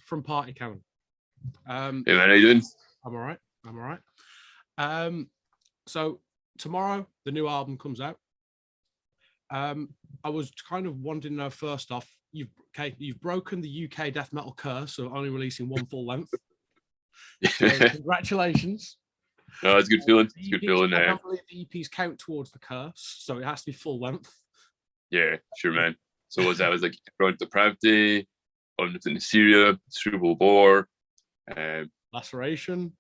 from Party Cannon. Hey man, how you doing? I'm all right. So tomorrow the new album comes out. I was kind of wanting to know, first off, you've broken the UK death metal curse of only releasing one full length. So congratulations. No, it's a good feeling. It's a good feeling. I don't believe the EPs count towards the curse, so it has to be full length. Yeah, sure, man. So was like Front Depravity, Unlimited Syria, Cerebral Bore, Laceration,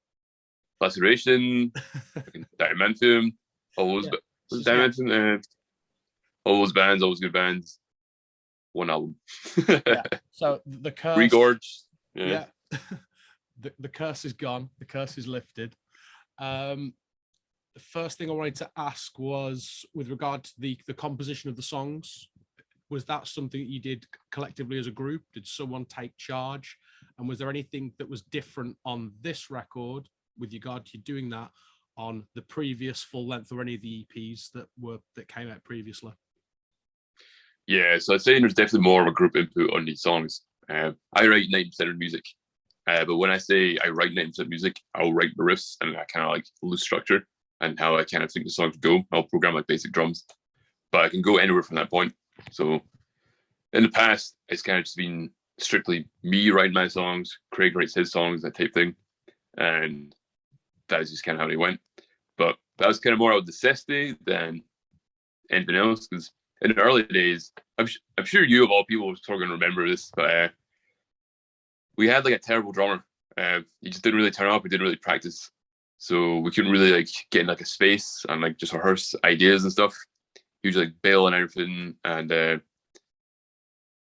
Diamantium, all those Diamantium, all those bands, all those good bands. One album. Yeah. So the curse. Regorge. Yeah. The curse is gone. The curse is lifted. The first thing I wanted to ask was with regard to the composition of the songs. Was that something that you did collectively as a group? Did someone take charge? And was there anything that was different on this record with regard to doing that on the previous full length or any of the EPs that came out previously? Yeah, so I'd say there's definitely more of a group input on these songs. I write 90% of music, but when I say I write 90% of music, I'll write the riffs and that kind of like loose structure and how I kind of think the songs go. I'll program like basic drums, but I can go anywhere from that point. So in the past, it's kind of just been strictly me writing my songs, Craig writes his songs, that type thing. And that's just kind of how they went. But that was kind of more out of necessity than anything else. Because in the early days, I'm sure you of all people are going to remember this, but we had like a terrible drummer. He just didn't really turn up. We didn't really practice. So we couldn't really like get in like a space and like just rehearse ideas and stuff. He was like bail and everything, and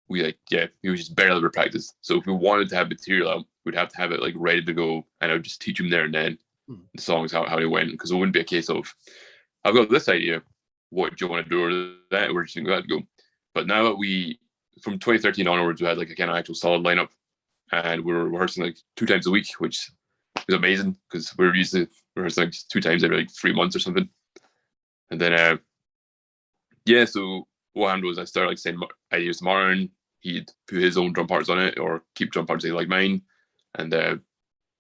we was just barely ever practice. So if we wanted to have material out, we'd have to have it like ready to go, and I would just teach him there and then the songs how they went, because it wouldn't be a case of I've got this idea, what do you want to do or that, we're just going to go. But now that from 2013 onwards, we had like a kind of actual solid lineup, and we were rehearsing like 2 times a week, which is amazing because we were used to rehearsing like 2 times every like 3 months or something. And then so what happened was I started like sending ideas to Martin. He'd put his own drum parts on it or keep drum parts like mine, and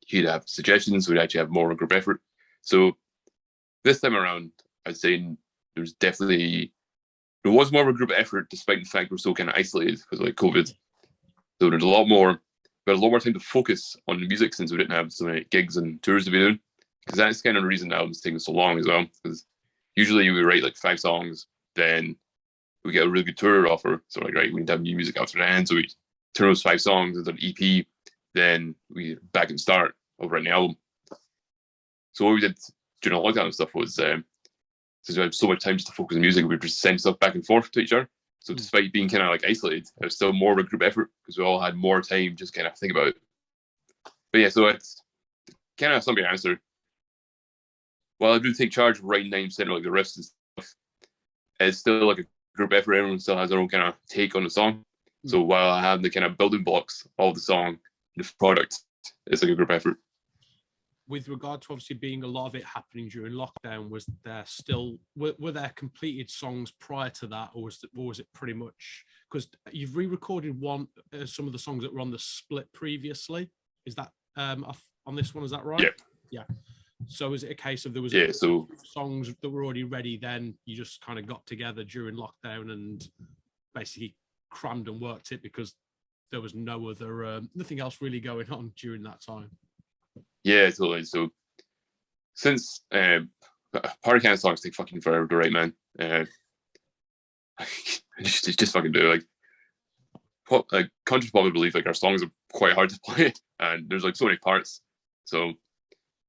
he'd have suggestions. So we'd actually have more of a group effort. So this time around, I'd say there was more of a group effort, despite the fact we're so kind of isolated because of like COVID. So there's a lot more time to focus on the music since we didn't have so many gigs and tours to be doing. Because that's kind of the reason the album's taking so long as well. Because usually we write like 5 songs, then we get a really good tour offer. So like, right, we need to have new music after that. So we turn those 5 songs into an EP, then we back and start of writing the album. So what we did during the lockdown and stuff was, since we had so much time just to focus on music, we just send stuff back and forth to each other. So despite being kind of like isolated, it was still more of a group effort because we all had more time just kind of think about it. But yeah, so it's kind of something to answer. While I do take charge of writing 9% of like the riffs and stuff, it's still like a group effort. Everyone still has their own kind of take on the song. So while I have the kind of building blocks of the song, the product is like a group effort. With regard to obviously being a lot of it happening during lockdown, was there were there completed songs prior to that, or was it pretty much, because you've re-recorded some of the songs that were on the split previously? Is that on this one? Is that right? Yeah. So is it a case of there was songs that were already ready, then you just kind of got together during lockdown and basically crammed and worked it because there was nothing else really going on during that time? Yeah, totally. So since Party Cannon songs take fucking forever to write, man. Just fucking do it. Like conscious probably believe like our songs are quite hard to play, and there's like so many parts. So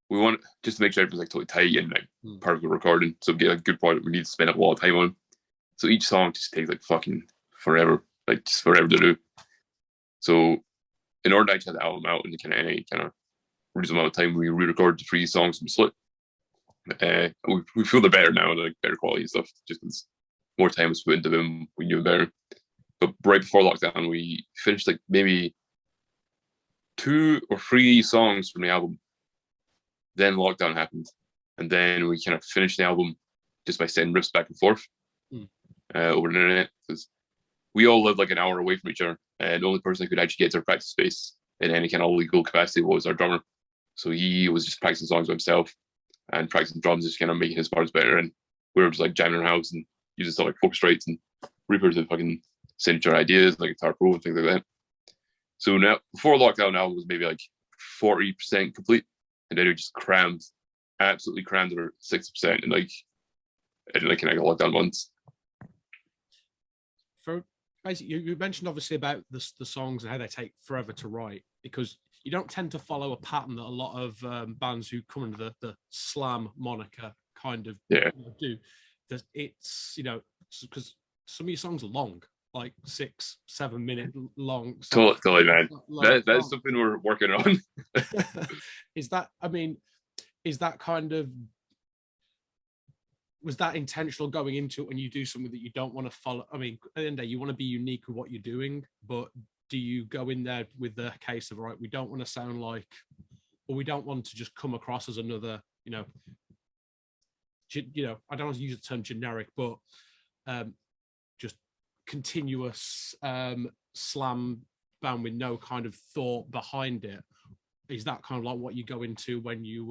we want just to make sure everything's like totally tight and like part of the recording. So we get a good product, we need to spend a lot of time on. So each song just takes like fucking forever, like just forever to do. So in order to actually have the album out in any kind of reasonable amount of time, we re-recorded the 3 songs from Split. We feel they're better now, like better quality and stuff, just because more time was put into them, we knew better. But right before lockdown, we finished like maybe 2 or 3 songs from the album. Then lockdown happened, and then we kind of finished the album just by sending riffs back and forth over the internet, because we all lived like an hour away from each other, and the only person that could actually get to our practice space in any kind of legal capacity was our drummer. So he was just practicing songs by himself and practicing drums, just kind of making his parts better. And we were just like jamming in our house and using stuff like Focusrites and Reaper to fucking send your ideas, like Guitar Pro and things like that. So now, before lockdown, the album was maybe like 40% complete, and then we just absolutely crammed over 60% in like kind of lockdown months. For basically, you mentioned obviously about the songs and how they take forever to write, because you don't tend to follow a pattern that a lot of bands who come under the slam moniker kind of do. That it's, you know, because some of your songs are long, like 6-7 minute long. Totally, man. That's something we're working on. Is that kind of, was that intentional going into it when you do something that you don't want to follow? I mean, at the end of the day, you want to be unique with what you're doing, but do you go in there with the case of, right, we don't want to sound like, or we don't want to just come across as another, you know, I don't want to use the term generic, but just continuous slam band with no kind of thought behind it? Is that kind of like what you go into when you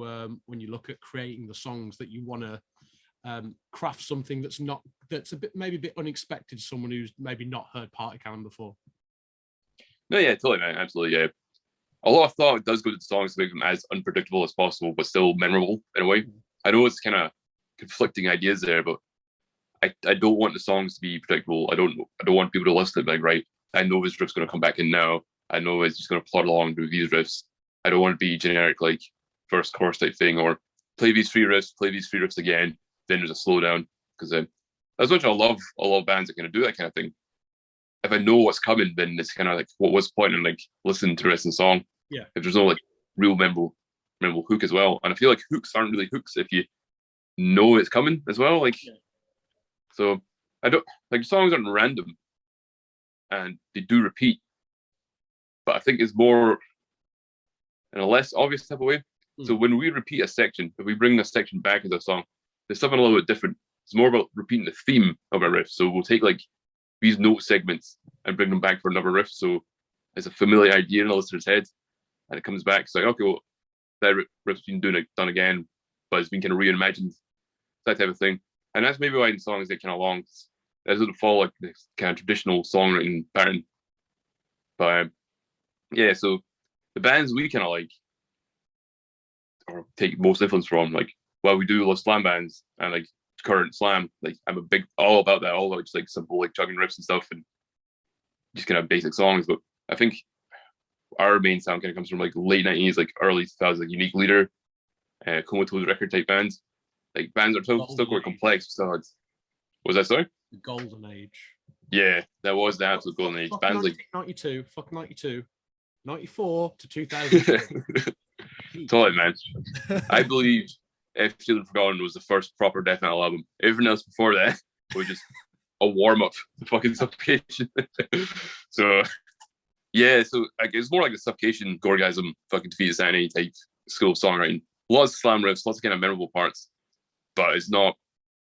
look at creating the songs, that you want to craft something that's maybe a bit unexpected to someone who's maybe not heard Party Cannon before? No, yeah, totally, man, absolutely, yeah. A lot of thought does go to the songs to make them as unpredictable as possible, but still memorable in a way. I know it's kind of conflicting ideas there, but I don't want the songs to be predictable. I don't want people to listen to it like, right, I know this riff's going to come back in now. I know it's just going to plod along through these riffs. I don't want to be generic, like first chorus type thing, or play these three riffs again, then there's a slowdown. Because as much as I love a lot of bands that kind of do that kind of thing, if I know what's coming, then it's kind of like, what's the point in like listening to the rest of the song? Yeah. If there's no like real memorable hook as well. And I feel like hooks aren't really hooks if you know it's coming as well. Like, so I don't like, songs aren't random and they do repeat, but I think it's more in a less obvious type of way. So when we repeat a section, if we bring a section back as a song, there's something a little bit different. It's more about repeating the theme of a riff. So we'll take like these note segments and bring them back for another riff. So it's a familiar idea in the listener's head, and it comes back. It's like, okay, well, that riff's been done again, but it's been kind of reimagined, that type of thing. And that's maybe why the songs get kind of long. It doesn't follow like this kind of traditional songwriting pattern. But yeah, so the bands we kind of like, or take most influence from, like, while we do love slam bands and like current slam, like I'm a big all about that, all about just like simple like chugging riffs and stuff and just kind of basic songs. But I think our main sound kind of comes from like late 90s, like early 2000s, like Unique Leader, Comatose record type bands. Like bands are still quite complex. So was that sorry? The golden age. Yeah, that was the absolute golden age. Bands like 92, 94 to 2000. Totally, man. I believe If Children Forgotten was the first proper death metal album. Everything else before that was just a warm up to fucking Suffocation. So yeah, so like it's more like a Suffocation, Gorgasm, fucking Defeat Insanity type school of songwriting. Lots of slam riffs, lots of kind of memorable parts, but it's not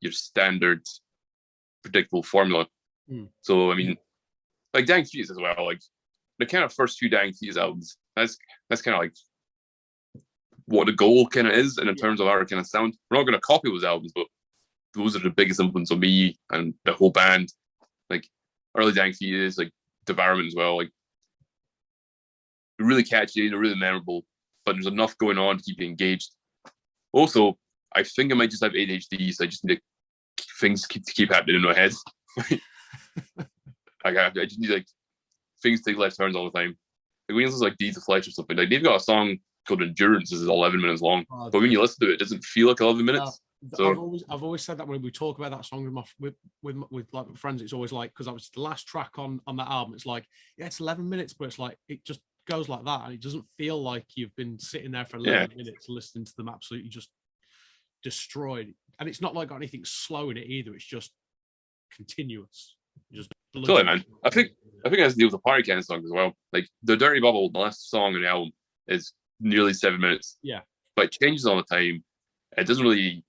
your standard predictable formula. So I mean, like Dying Fetus as well, like the kind of first few Dying Fetus albums, that's kind of like what the goal kind of is, and in terms of our kind of sound, we're not going to copy those albums, but those are the biggest influence on me and the whole band. Like early Dying Fetus, like Devourment as well, like they're really catchy, they're really memorable, but there's enough going on to keep you engaged. Also, I think I might just have ADHD, so I just need things to keep happening in my head. I just need like things to take left turns all the time. Like when you listen to like Deeds of Flesh or something, like they've got a song called Endurance. This is 11 minutes long, but when you listen to it, it doesn't feel like 11 minutes. So I've always said that when we talk about that song with like my friends, it's always like, because I was the last track on that album. It's like, yeah, it's 11 minutes, but it's like it just goes like that, and it doesn't feel like you've been sitting there for 11 minutes listening to them absolutely just destroyed. And it's not like got anything slow in it either. It's just continuous. Just totally, man. I think it has to deal with the Party Cannon songs as well. Like the Dirty Bubble, the last song in the album, is nearly 7 minutes. Yeah, but it changes all the time. It doesn't really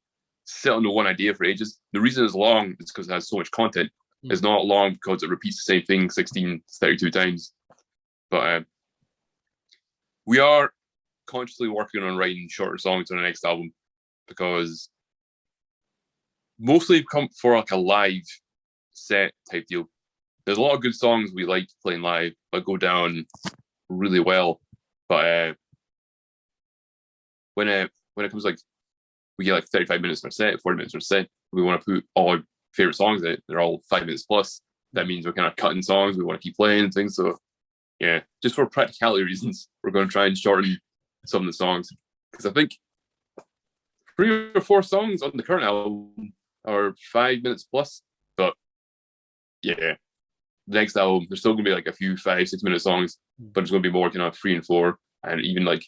sit on the one idea for ages. The reason it's long is because it has so much content. It's not long because it repeats the same thing 32 times. But We are consciously working on writing shorter songs on the next album because mostly come for like a live set type deal. There's a lot of good songs we like playing live that go down really well, but when it comes like we get like 35 minutes in our set, 40 minutes in our set, we want to put all our favorite songs in it. They're all 5 minutes plus. That means we're kind of cutting songs. We want to keep playing and things. So yeah, just for practicality reasons, we're going to try and shorten some of the songs because I think 3 or 4 songs on the current album are 5 minutes plus. But yeah, the next album there's still going to be like a few 5-6 minute songs, but it's going to be more kind of 3 and 4 and even like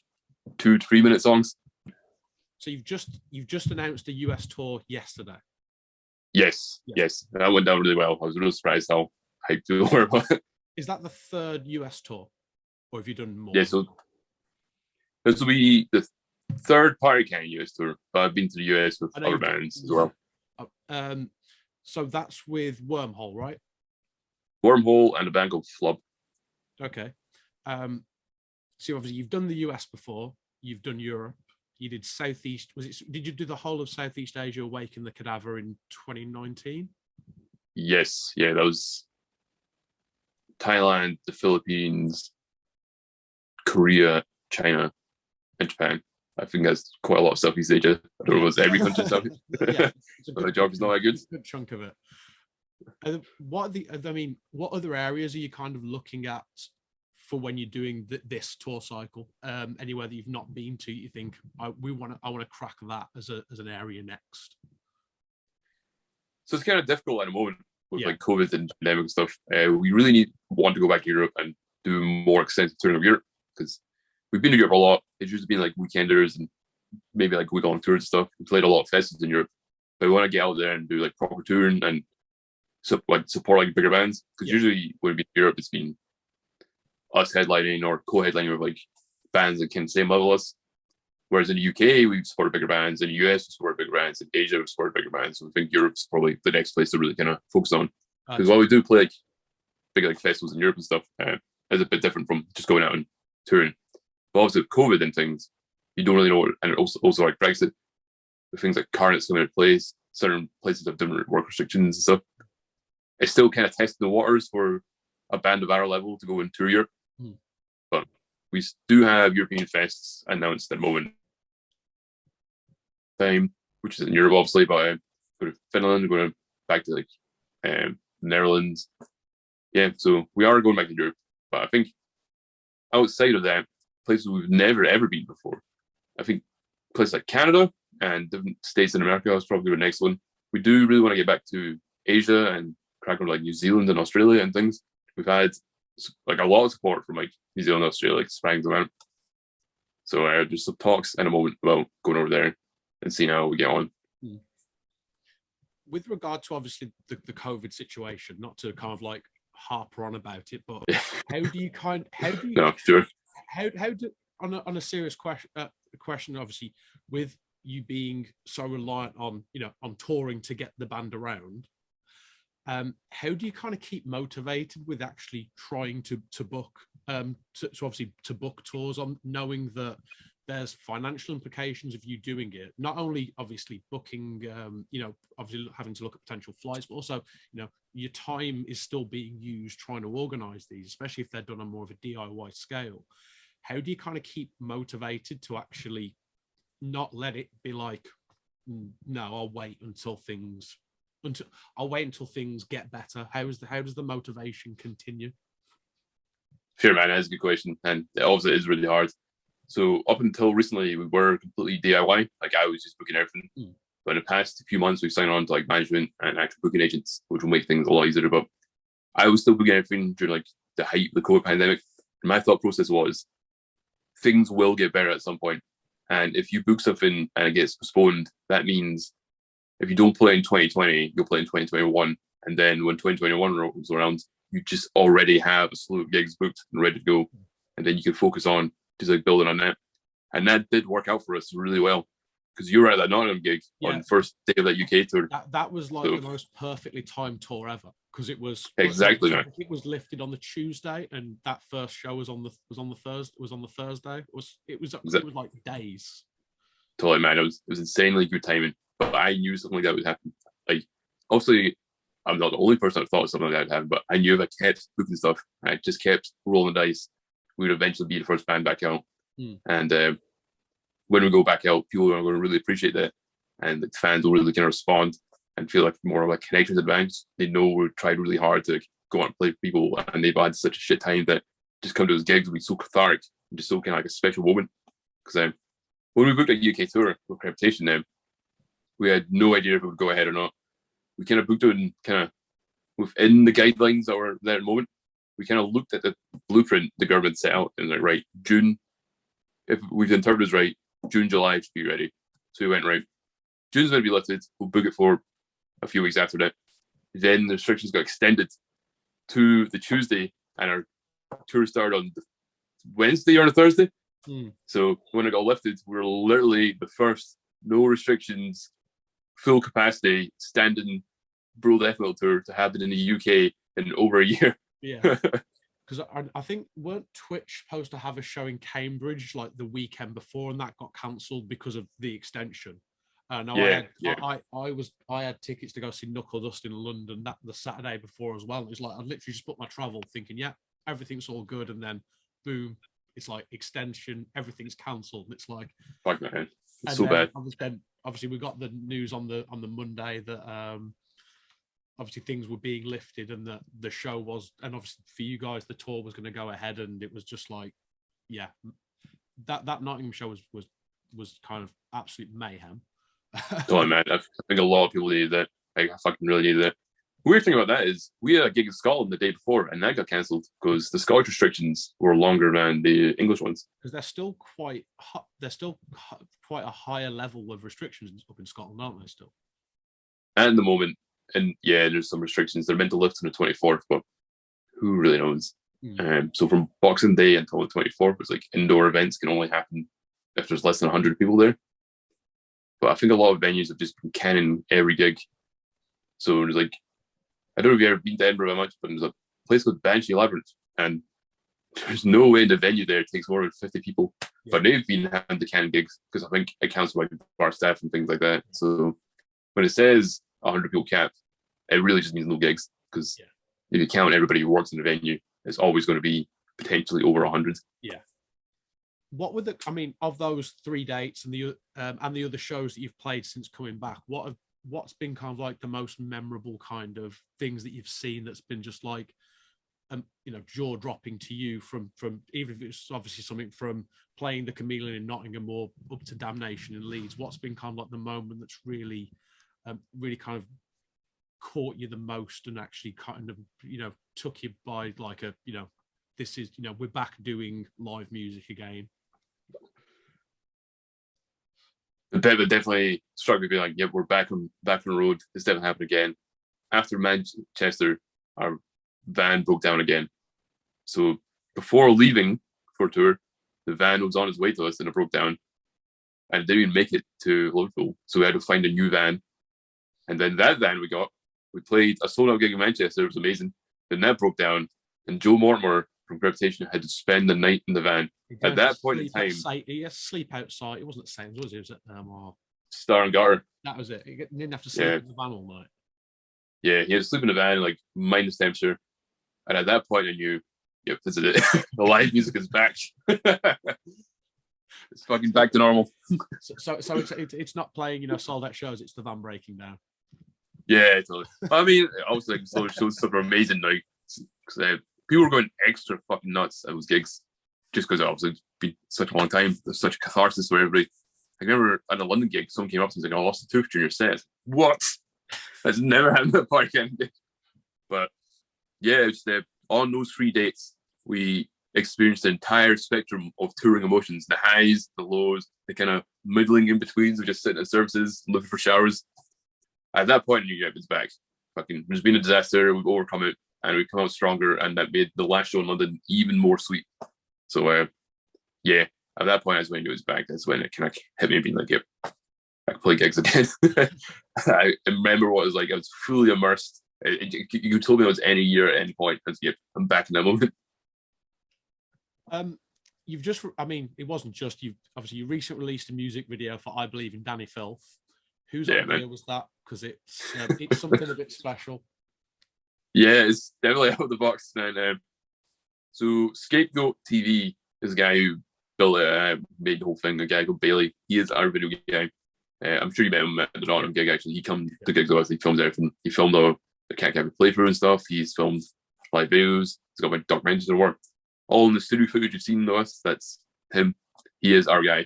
2 to 3 minute songs. So you've just announced a US tour yesterday. Yes. That went down really well. I was really surprised how hyped we were about it. Is that the 3rd US tour, or have you done more? Yeah, so this will be the 3rd party kind of US tour, but I've been to the US with other bands as well. So that's with Wormhole, right? Wormhole and a band called Flub. Okay. So obviously you've done the US before, you've done Europe, you did Southeast. Did you do the whole of Southeast Asia, Awaken the Cadaver in 2019? Yes, yeah, that was Thailand, the Philippines, Korea, China, and Japan. I think that's quite a lot of Southeast Asia. I don't know if it's every country in Southeast. Yeah, the geography's not that good. Good chunk of it. What other areas are you kind of looking at for when you're doing this tour cycle? Anywhere that you've not been to, you think I want to crack that as an area next? So it's kind of difficult at the moment with like COVID and pandemic and stuff. We really want to go back to Europe and do more extensive touring of Europe because we've been to Europe a lot. It's usually been like weekenders and maybe like week-long tours and stuff. We played a lot of festivals in Europe, but we want to get out there and do like proper touring and support like bigger bands because usually when we've been to Europe, it's been us headlining or co-headlining with like bands that can same level as. Whereas in the UK, we've supported bigger bands. In the US, we support bigger bands. In Asia, we support bigger bands. So I think Europe's probably the next place to really kind of focus on. Because while we do play like big like festivals in Europe and stuff, it's a bit different from just going out and touring. But obviously with COVID and things, you don't really know. And also like Brexit, with things like carnets coming into place, certain places have different work restrictions and stuff. It's still kind of testing the waters for a band of our level to go and tour Europe. But we do have European fests announced at the moment. Which is in Europe, obviously, but go to Finland, going back to like the Netherlands. Yeah, so we are going back to Europe. But I think outside of that, places we've never ever been before. I think places like Canada and different states in America is probably the next one. We do really want to get back to Asia and crack on like New Zealand and Australia and things. We've had like a lot of support from like New Zealand and Australia, like sprang them out. So there's some talks in a moment about going over there and seeing how we get on. With regard to obviously the COVID situation, not to kind of like harper on about it, but how do you no, sure. How do on a serious question, obviously, with you being so reliant on on touring to get the band around, how do you kind of keep motivated with actually trying to book to book tours, on knowing that there's financial implications of you doing it, not only obviously booking, obviously having to look at potential flights, but also, your time is still being used trying to organize these, especially if they're done on more of a DIY scale. How do you kind of keep motivated to actually not let it be like, no, I'll wait until things get better? How does the motivation continue? Sure, man, that's a good question. And obviously it is really hard. So up until recently, we were completely DIY. Like I was just booking everything. But in the past few months, we've signed on to like management and actual booking agents, which will make things a lot easier. But I was still booking everything during like the height of the COVID pandemic. And my thought process was, things will get better at some point. And if you book something and it gets postponed, that means if you don't play in 2020, you'll play in 2021. And then when 2021 rolls around, you just already have a slew of gigs booked and ready to go. And then you can focus on just like building on that. And that did work out for us really well. because you were at that Nottingham gig on the first day of that UK tour. That was like the most perfectly timed tour ever, because it was exactly. It was lifted on the Tuesday, and that first show was on the Thursday. It was like days. Totally, man. It was insanely good timing. But I knew something like that would happen. Like, obviously, I'm not the only person that thought something like that would happen, but I knew if I kept booking stuff, I just kept rolling the dice, we would eventually be the first band back out. And when we go back out, people are going to really appreciate that, and the fans will really kind of respond and feel like more of a connection to the bands. They know we tried really hard to go out and play for people, and they've had such a shit time that just come to those gigs will be so cathartic and just so kind of like a special moment. Because when we booked a UK tour for Reputation, we had no idea if it would go ahead or not. We kind of booked it and kind of within the guidelines that were there at the moment. We kind of looked at the blueprint the government set out and like, right, June, if we've interpreted this right, June, July should be ready. So we went, right, June's going to be lifted. We'll book it for a few weeks after that. Then the restrictions got extended to the Tuesday, and our tour started on the Wednesday or the Thursday. So when it got lifted, we were literally the first no restrictions, full capacity, standing Bro Death Metal tour to happen in the UK in over a year. Yeah. Because I think weren't Twitch supposed to have a show in Cambridge like the weekend before, and that got cancelled because of the extension. I had tickets to go see Knuckle Dust in London that the Saturday before as well. It was like I literally just booked my travel, thinking, yeah, everything's all good, and then boom, it's like extension, everything's cancelled. It's like fuck man, it's so bad. Obviously, we got the news on the Monday that obviously things were being lifted, and that the show was, and obviously for you guys, the tour was going to go ahead, and it was just like, yeah, that Nottingham show was kind of absolute mayhem. Oh man, I think a lot of people needed that. I fucking really needed it. Weird thing about that is we had a gig in Scotland the day before, and that got cancelled because the Scottish restrictions were longer than the English ones. Because they're still quite a higher level of restrictions up in Scotland, aren't they? Still, at the moment, and yeah, there's some restrictions. They're meant to lift on the 24th, but who really knows? So from Boxing Day until the 24th, it's like indoor events can only happen if there's less than 100 people there. But I think a lot of venues have just been canning every gig. So there's like, I don't know if you've ever been to Edinburgh much, but there's a place called Banshee Labyrinth, and there's no way in the venue there it takes more than 50 people. Yeah. But they've been having to can gigs because I think it counts by bar staff and things like that. So when it says 100 people cap, it really just means no gigs, because if you count everybody who works in the venue, it's always going to be potentially over 100. Yeah. What were of those 3 dates and the other shows that you've played since coming back, what's been kind of like the most memorable kind of things that you've seen that's been just like, jaw dropping to you from even if it's obviously something from playing the Chameleon in Nottingham or up to Damnation in Leeds? What's been kind of like the moment that's really kind of caught you the most and actually kind of, took you by like a, this is, we're back doing live music again? The bit that definitely struck me being like, yeah, we're back on the road. It's definitely happened again. After Manchester, our van broke down again. So before leaving for tour, the van was on its way to us and it broke down. And it didn't even make it to Liverpool. So we had to find a new van. And then that van we played a sold out gig in Manchester. It was amazing. Then that broke down, and Joe Mortimer from Reputation had to spend the night in the van. At that point in time, he has to sleep outside. It wasn't the same, was it? It was at Star and Garter. That was it. He didn't have to sleep in the van all night. Yeah, he had to sleep in the van, like minus temperature. And at that point, I knew, yep, this is it. The live music is back. It's fucking back to normal. So it's not playing, sold out shows. It's the van breaking down. Yeah, totally. I mean, obviously, like, shows stuff are amazing now. Because people were going extra fucking nuts at those gigs, just because obviously it's been such a long time. There's such a catharsis for everybody. I remember at a London gig, someone came up to me and was like, I lost a tooth during your set. What? That's never happened at a podcast gig. But yeah, it was on those 3 dates, we experienced the entire spectrum of touring emotions, the highs, the lows, the kind of middling in betweens of just sitting at services, looking for showers. At that point, I knew it's back. Fucking, there's been a disaster, we've overcome it, and we've come out stronger, and that made the last show in London even more sweet. So, yeah, at that point, that's when I knew it was back. That's when it kind of hit me being like, yep, I could play gigs again. I remember what it was like. I was fully immersed. You told me it was any year at any point. I'm back in that moment. You've just, I mean, it wasn't just you. Obviously, you recently released a music video for "I Believe in Danny Filth." Whose idea was that? Because it's something a bit special. Yeah, it's definitely out of the box, man. So Scapegoat TV is a guy who built it, made the whole thing. A guy called Bailey. He is our video guy. I'm sure you met him at the Nottingham gig. Actually, he comes to gigs with us. He films everything. He filmed the Cat Cafe playthrough and stuff. He's filmed live videos. He's got my documentaries and work. All in the studio footage you've seen of us. That's him. He is our guy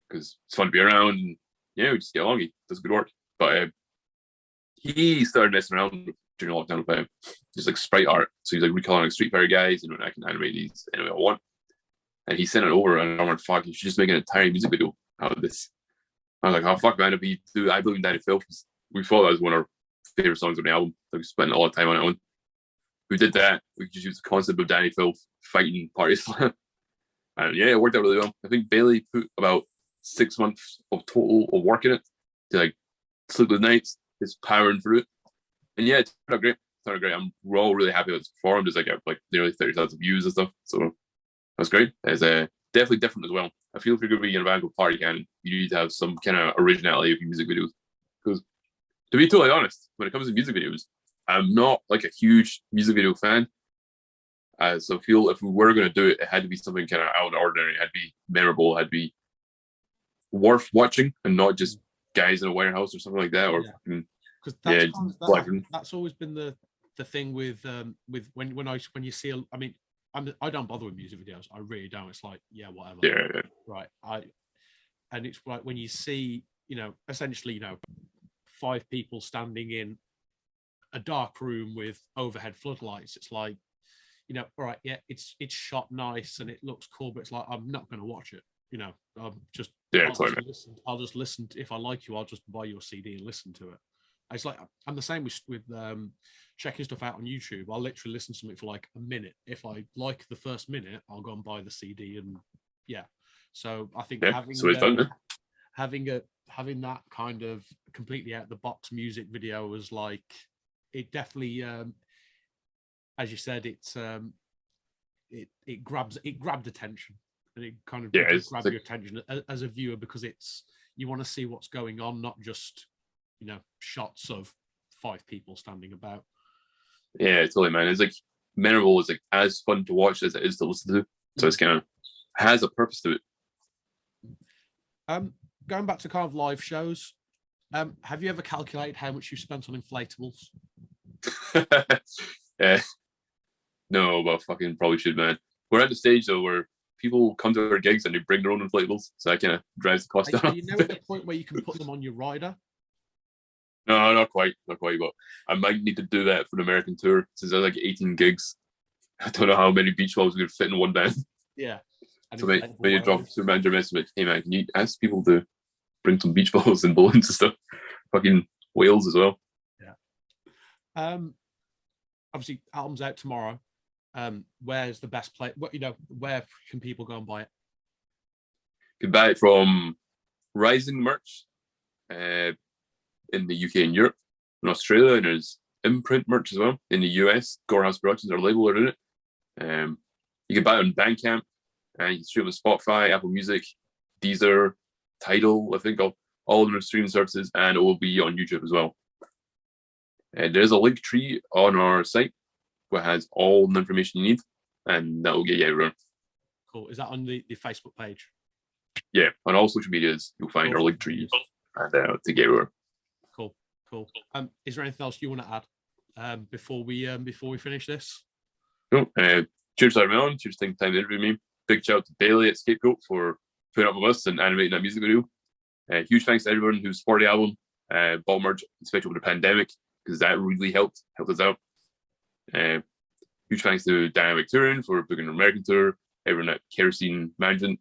because it's fun to be around. And, we just get along. He does good work. But he started messing around during lockdown with just like sprite art. So he's like recoloring like Street Fighter guys. I can animate these any way I want. And he sent it over, and I went, "Fuck, you should just make an entire music video out of this." I was like, "Oh fuck, man! If we do, I Believe in Danny Filth." We thought that was one of our favorite songs on the album. So we spent a lot of time on it. We did that. We just used the concept of Danny Filth fighting Party Slam, and it worked out really well. I think Bailey put about 6 months of total of work in it to like sleepless nights, his powering through it, and it turned out great. We're all really happy with its performed. It's like nearly 30,000 views and stuff. So that's great. It's definitely different as well. I feel if you're going to be in a band called Party Cannon, you need to have some kind of originality of your music videos. Because to be totally honest, when it comes to music videos, I'm not like a huge music video fan. So I feel if we were going to do it, it had to be something kind of out of the ordinary. It had to be memorable. It had to be worth watching and not just guys in a warehouse or something like that. Or that's always been the thing with when you see I don't bother with music videos. I really don't. It's like, whatever. Yeah. Right. And it's like when you see, essentially, 5 people standing in a dark room with overhead floodlights. It's like, all right, it's shot nice and it looks cool, but it's like, I'm not going to watch it. I'll just listen. If I like you, I'll just buy your CD and listen to it. It's like I'm the same with checking stuff out on YouTube. I'll literally listen to something for like a minute. If I like the first minute, I'll go and buy the CD and So I think having that kind of completely out of the box music video was like, it definitely, as you said, it grabbed attention, and it kind of grabbed your attention as a viewer, because you want to see what's going on, not just shots of 5 people standing about. Yeah, totally, man. It's like memorable. It's like as fun to watch as it is to listen to. So it's kind of has a purpose to it. Going back to kind of live shows, have you ever calculated how much you spent on inflatables? No, but fucking probably should, man. We're at the stage though where people come to our gigs and they bring their own inflatables, so that kind of drives the cost down. Are you at the point where you can put them on your rider? No, not quite, but I might need to do that for the American tour, since there's like 18 gigs. I don't know how many beach balls we could fit in one band. Yeah. So when you drop to a manager message, hey man, can you ask people to bring some beach balls and balloons and stuff? Fucking whales as well. Yeah. Obviously, album's out tomorrow. Where's the best place? Where can people go and buy it? You can buy it from Rising merch in the UK and Europe. In Australia, and there's Imprint merch as well. In the US, Gorehouse Productions, our label, are in it. You can buy it on Bandcamp, and you can stream on Spotify, Apple Music, Deezer, Tidal, I think, all of the streaming services, and it will be on YouTube as well. There's a link tree on our site where it has all the information you need, and that will get you everywhere. Cool. Is that on the Facebook page? Yeah, on all social medias, you'll find our link tree and to get everywhere. Cool. Is there anything else you want to add before we finish this? No. Cheers to everyone. Cheers for taking time to interview me. Big shout out to Bailey at Scapegoat for putting up with us and animating that music video. Huge thanks to everyone who supported the album, bought merch, especially with the pandemic, because that really helped us out. Huge thanks to Dynamic Touring for booking an American tour, everyone at Kerosene Management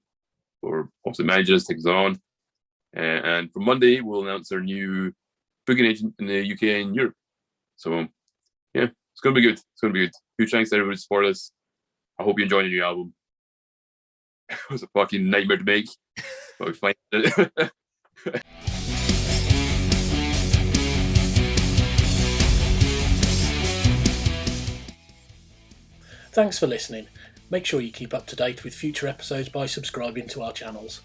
for obviously managing us, taking us on. And for Monday, we'll announce our new booking agent in the UK and Europe. So, it's going to be good. Huge thanks to everybody who supported us. I hope you enjoy the new album. It was a fucking nightmare to make, but we find it. Thanks for listening. Make sure you keep up to date with future episodes by subscribing to our channels.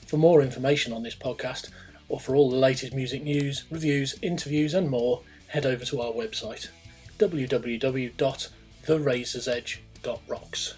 For more information on this podcast, or for all the latest music news, reviews, interviews and more, head over to our website www.therazorsedge.rocks.